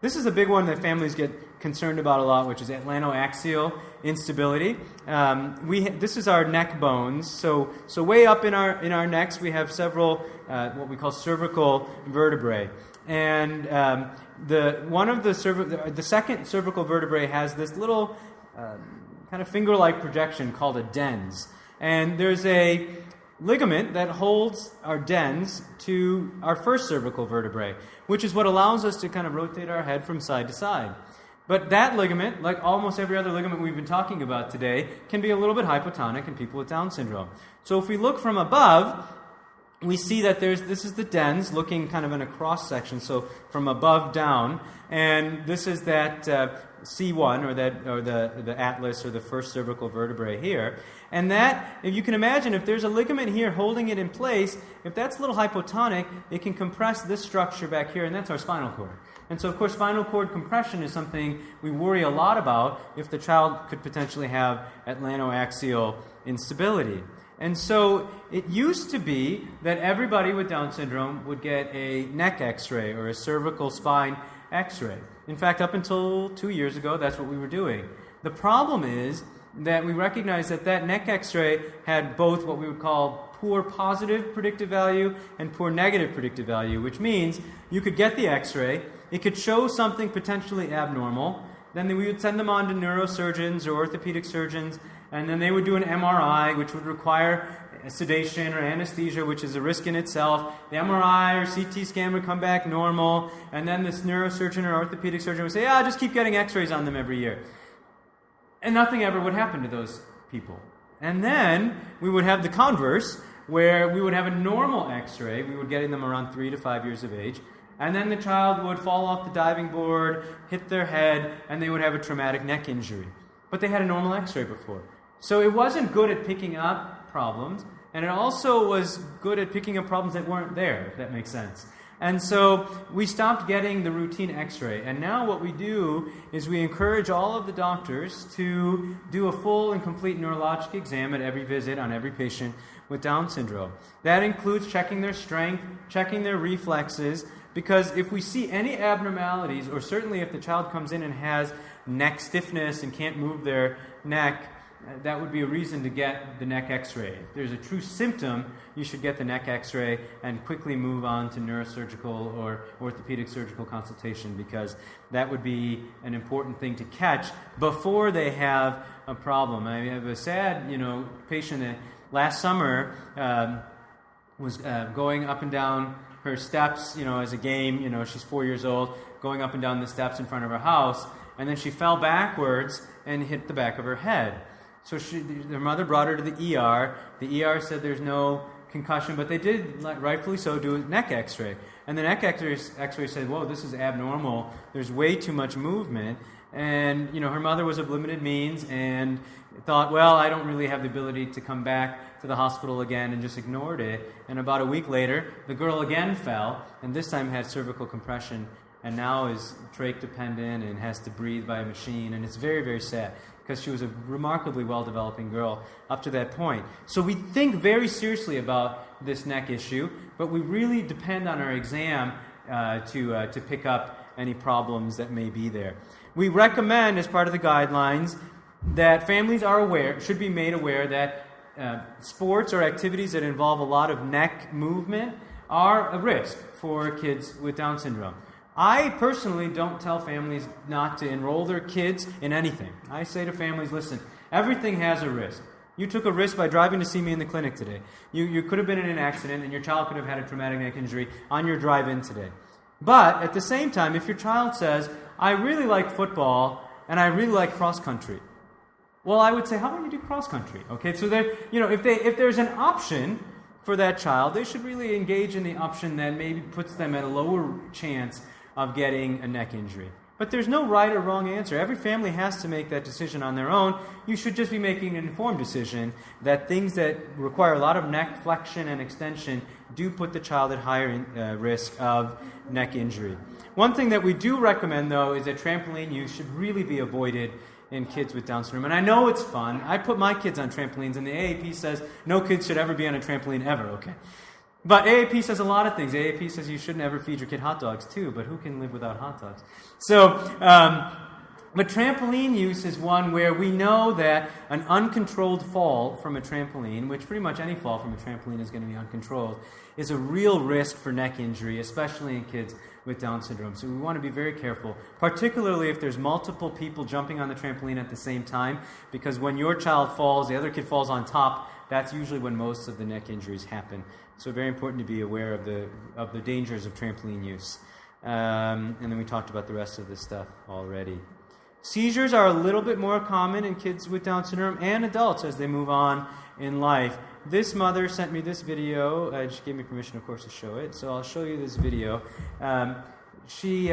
This is a big one that families get concerned about a lot, which is atlantoaxial instability. This is our neck bones. So way up in our necks, we have several what we call cervical vertebrae, and the second cervical vertebrae has this little kind of finger-like projection called a dens, and there's a ligament that holds our dens to our first cervical vertebrae, which is what allows us to kind of rotate our head from side to side. But that ligament, like almost every other ligament we've been talking about today, can be a little bit hypotonic in people with Down syndrome. So if we look from above, we see that this is the dens looking kind of in a cross section, so from above down, and this is that C1 or the atlas or the first cervical vertebrae here. And that, if you can imagine, if there's a ligament here holding it in place, if that's a little hypotonic, it can compress this structure back here, and that's our spinal cord. And so, of course, spinal cord compression is something we worry a lot about if the child could potentially have atlantoaxial instability. And so it used to be that everybody with Down syndrome would get a neck x-ray or a cervical spine x-ray. In fact, up until 2 years ago, that's what we were doing. The problem is that we recognized that neck x-ray had both what we would call poor positive predictive value and poor negative predictive value, which means you could get the x-ray, it could show something potentially abnormal, then we would send them on to neurosurgeons or orthopedic surgeons, and then they would do an MRI, which would require sedation or anesthesia, which is a risk in itself. The MRI or CT scan would come back normal, and then this neurosurgeon or orthopedic surgeon would say, just keep getting x-rays on them every year. And nothing ever would happen to those people. And then we would have the converse, where we would have a normal x-ray. We would get them around 3 to 5 years of age. And then the child would fall off the diving board, hit their head, and they would have a traumatic neck injury. But they had a normal x-ray before. So it wasn't good at picking up problems, and it also was good at picking up problems that weren't there, if that makes sense. And so we stopped getting the routine x-ray. And now what we do is we encourage all of the doctors to do a full and complete neurologic exam at every visit on every patient with Down syndrome. That includes checking their strength, checking their reflexes, because if we see any abnormalities, or certainly if the child comes in and has neck stiffness and can't move their neck, that would be a reason to get the neck x-ray. If there's a true symptom, you should get the neck x-ray and quickly move on to neurosurgical or orthopedic surgical consultation, because that would be an important thing to catch before they have a problem. I have a sad, patient that last summer was going up and down her steps, as a game. She's 4 years old, going up and down the steps in front of her house, and then she fell backwards and hit the back of her head. So their mother brought her to the ER. The ER said there's no concussion, but they did, rightfully so, do a neck x-ray. And the neck x-ray said, whoa, this is abnormal. There's way too much movement. And, her mother was of limited means and thought, well, I don't really have the ability to come back to the hospital again, and just ignored it. And about a week later, the girl again fell, and this time had cervical compression, and now is trach dependent and has to breathe by a machine. And it's very, very sad, because she was a remarkably well-developing girl up to that point. So we think very seriously about this neck issue, but we really depend on our exam to pick up any problems that may be there. We recommend, as part of the guidelines, that families should be made aware that sports or activities that involve a lot of neck movement are a risk for kids with Down syndrome. I personally don't tell families not to enroll their kids in anything. I say to families, listen, everything has a risk. You took a risk by driving to see me in the clinic today. You could have been in an accident, and your child could have had a traumatic neck injury on your drive-in today. But at the same time, if your child says, I really like football and I really like cross-country, well, I would say, how about you do cross-country? Okay, so if there's an option for that child, they should really engage in the option that maybe puts them at a lower chance of getting a neck injury. But there's no right or wrong answer. Every family has to make that decision on their own. You should just be making an informed decision that things that require a lot of neck flexion and extension do put the child at higher risk of neck injury. One thing that we do recommend, though, is that trampoline use should really be avoided in kids with Down syndrome. And I know it's fun. I put my kids on trampolines, and the AAP says no kids should ever be on a trampoline ever, okay? But AAP says a lot of things. AAP says you shouldn't ever feed your kid hot dogs too, but who can live without hot dogs? So, but trampoline use is one where we know that an uncontrolled fall from a trampoline, which pretty much any fall from a trampoline is going to be uncontrolled, is a real risk for neck injury, especially in kids with Down syndrome. So we want to be very careful, particularly if there's multiple people jumping on the trampoline at the same time, because when your child falls, the other kid falls on top, that's usually when most of the neck injuries happen. So very important to be aware of the dangers of trampoline use. And then we talked about the rest of this stuff already. Seizures are a little bit more common in kids with Down syndrome and adults as they move on in life. This mother sent me this video. She gave me permission, of course, to show it. So I'll show you this video. She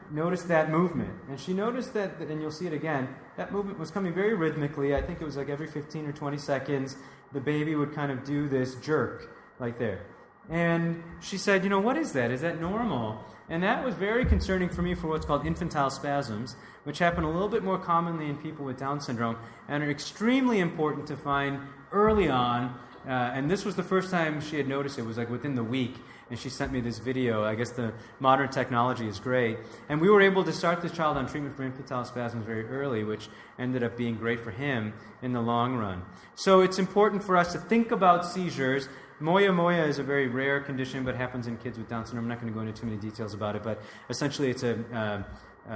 noticed that movement. And she noticed that, and you'll see it again, that movement was coming very rhythmically. I think it was like every 15 or 20 seconds, the baby would kind of do this jerk like there. And she said, what is that? Is that normal? And that was very concerning for me for what's called infantile spasms, which happen a little bit more commonly in people with Down syndrome and are extremely important to find early on. And this was the first time she had noticed it. It was like within the week. And she sent me this video. I guess the modern technology is great. And we were able to start this child on treatment for infantile spasms very early, which ended up being great for him in the long run. So it's important for us to think about seizures. Moya is a very rare condition, but happens in kids with Down syndrome. I'm not going to go into too many details about it, but essentially it's a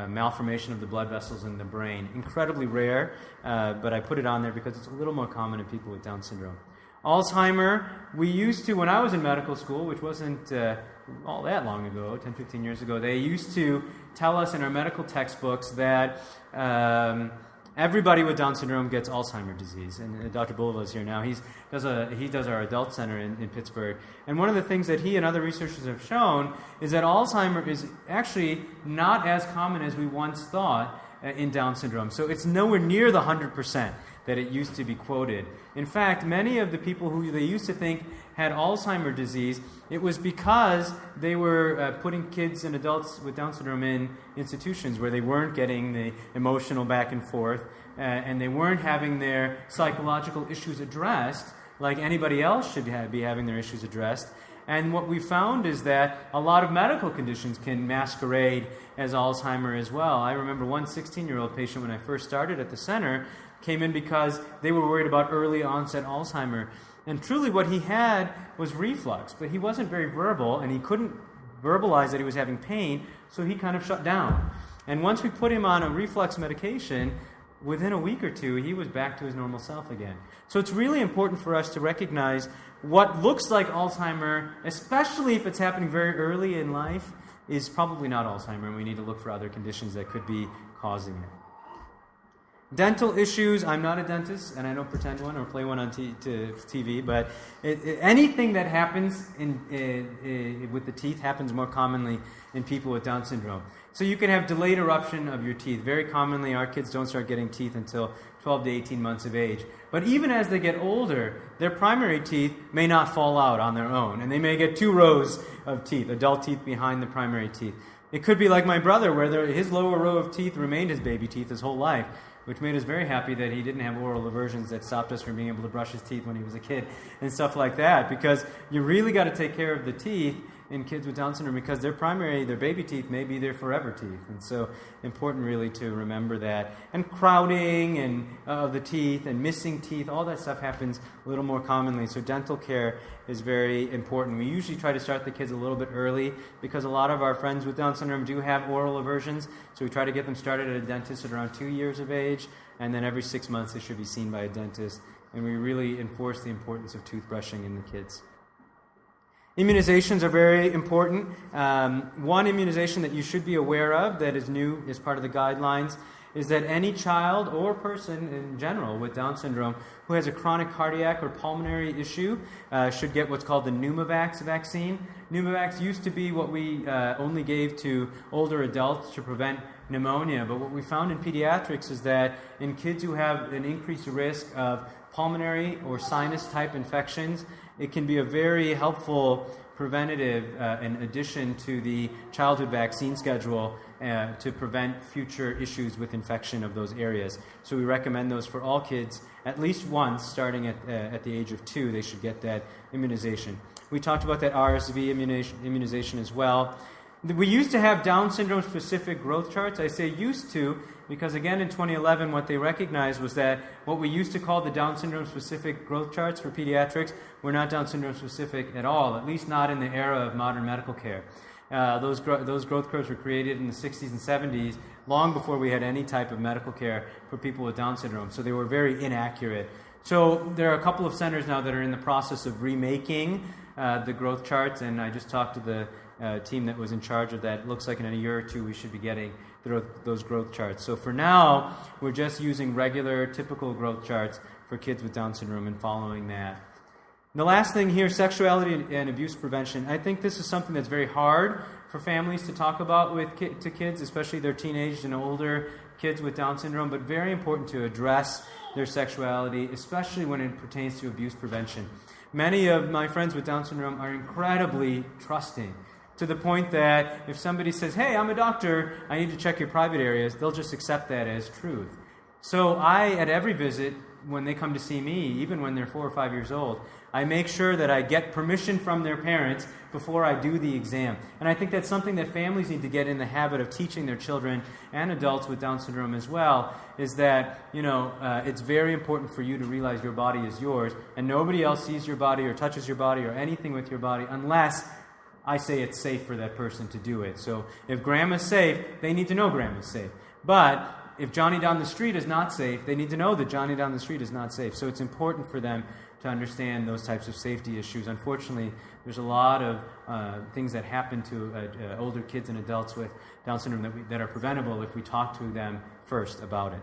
malformation of the blood vessels in the brain. Incredibly rare, but I put it on there because it's a little more common in people with Down syndrome. Alzheimer, we used to, when I was in medical school, which wasn't all that long ago, 10, 15 years ago, they used to tell us in our medical textbooks that everybody with Down syndrome gets Alzheimer's disease. And Dr. Bulova is here now. He does our adult center in Pittsburgh. And one of the things that he and other researchers have shown is that Alzheimer's is actually not as common as we once thought in Down syndrome. So it's nowhere near the 100% that it used to be quoted. In fact, many of the people who they used to think had Alzheimer's disease, it was because they were putting kids and adults with Down syndrome in institutions where they weren't getting the emotional back and forth, and they weren't having their psychological issues addressed like anybody else should be having their issues addressed. And what we found is that a lot of medical conditions can masquerade as Alzheimer's as well. I remember one 16-year-old patient when I first started at the center came in because they were worried about early onset Alzheimer's. And truly what he had was reflux, but he wasn't very verbal, and he couldn't verbalize that he was having pain, so he kind of shut down. And once we put him on a reflux medication, within a week or two, he was back to his normal self again. So it's really important for us to recognize what looks like Alzheimer's, especially if it's happening very early in life, is probably not Alzheimer's, and we need to look for other conditions that could be causing it. Dental issues, I'm not a dentist, and I don't pretend one or play one on TV, but anything that happens with the teeth happens more commonly in people with Down syndrome. So you can have delayed eruption of your teeth. Very commonly, our kids don't start getting teeth until 12 to 18 months of age. But even as they get older, their primary teeth may not fall out on their own, and they may get 2 rows of teeth, adult teeth behind the primary teeth. It could be like my brother, where his lower row of teeth remained his baby teeth his whole life, which made us very happy that he didn't have oral aversions that stopped us from being able to brush his teeth when he was a kid and stuff like that, because you really got to take care of the teeth in kids with Down syndrome because their baby teeth may be their forever teeth. And so important really to remember that. And crowding and of the teeth and missing teeth, all that stuff happens a little more commonly. So dental care is very important. We usually try to start the kids a little bit early because a lot of our friends with Down syndrome do have oral aversions. So we try to get them started at a dentist at around 2 years of age, and then every 6 months they should be seen by a dentist. And we really enforce the importance of toothbrushing in the kids. Immunizations are very important. One immunization that you should be aware of that is new as part of the guidelines is that any child or person in general with Down syndrome who has a chronic cardiac or pulmonary issue should get what's called the Pneumovax vaccine. Pneumovax used to be what we only gave to older adults to prevent pneumonia, but what we found in pediatrics is that in kids who have an increased risk of pulmonary or sinus type infections, it can be a very helpful preventative in addition to the childhood vaccine schedule to prevent future issues with infection of those areas. So we recommend those for all kids at least once, starting at the age of 2. They should get that immunization. We talked about that RSV immunization as well. We used to have Down syndrome-specific growth charts. I say used to because, again, in 2011, what they recognized was that what we used to call the Down syndrome-specific growth charts for pediatrics were not Down syndrome-specific at all, at least not in the era of modern medical care. Those growth curves were created in the 60s and 70s, long before we had any type of medical care for people with Down syndrome, so they were very inaccurate. So there are a couple of centers now that are in the process of remaking the growth charts, and I just talked to the team that was in charge of that. It looks like in a year or two we should be getting those growth charts. So for now, we're just using regular, typical growth charts for kids with Down syndrome and following that. And the last thing here, sexuality and abuse prevention. I think this is something that's very hard for families to talk about to kids, especially their teenage and older kids with Down syndrome, but very important to address their sexuality, especially when it pertains to abuse prevention. Many of my friends with Down syndrome are incredibly trusting, to the point that if somebody says, hey, I'm a doctor, I need to check your private areas, they'll just accept that as truth. So at every visit, when they come to see me, even when they're 4 or 5 years old, I make sure that I get permission from their parents before I do the exam. And I think that's something that families need to get in the habit of teaching their children and adults with Down syndrome as well, is that, it's very important for you to realize your body is yours, and nobody else sees your body or touches your body or anything with your body unless I say it's safe for that person to do it. So if grandma's safe, they need to know grandma's safe. But if Johnny down the street is not safe, they need to know that Johnny down the street is not safe. So it's important for them to understand those types of safety issues. Unfortunately, there's a lot of things that happen to older kids and adults with Down syndrome that are preventable if we talk to them first about it.